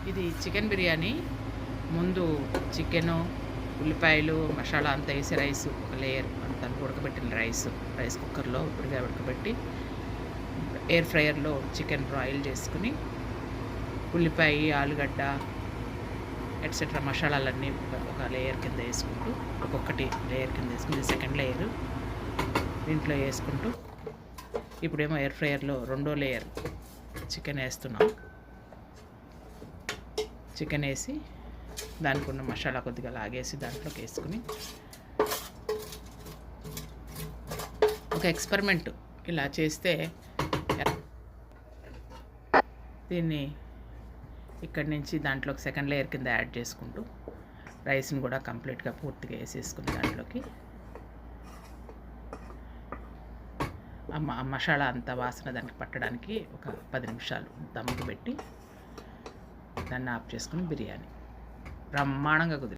ఇది చికెన్ బిర్యానీ. ముందు చికెను, ఉల్లిపాయలు, మసాలా అంతా వేసి రైస్ ఒక లేయర్ అంతా ఉడకబెట్టిన రైస్ కుక్కర్లో ఉడిగా ఉడకబెట్టి ఎయిర్ ఫ్రైయర్లో చికెన్ బాయిల్ చేసుకుని ఉల్లిపాయ, ఆలుగడ్డ ఎట్సెట్రా మసాలాలన్నీ ఒక లేయర్ కింద వేసుకుంటూ ఒక్కొక్కటి లేయర్ కింద వేసుకుంటూ సెకండ్ లేయర్ దీంట్లో వేసుకుంటూ ఇప్పుడేమో ఎయిర్ ఫ్రైయర్లో రెండో లేయర్ చికెన్ వేస్తున్నాం. చికెన్ వేసి దానికి ఉన్న మసాలా కొద్దిగా లాగేసి దాంట్లోకి వేసుకుని ఒక ఎక్స్పెరిమెంట్ ఇలా చేస్తే దీన్ని ఇక్కడి నుంచి దాంట్లోకి సెకండ్ లేయర్ కింద యాడ్ చేసుకుంటూ రైస్ని కూడా కంప్లీట్గా పూర్తిగా వేసేసుకుని దాంట్లోకి ఆ మసాలా అంతా వాసన దానికి పట్టడానికి ఒక 10 నిమిషాలు దమ్ముకు పెట్టి దాన్ని ఆఫ్ చేసుకుని బిర్యానీ బ్రహ్మాండంగా కుదిరింది.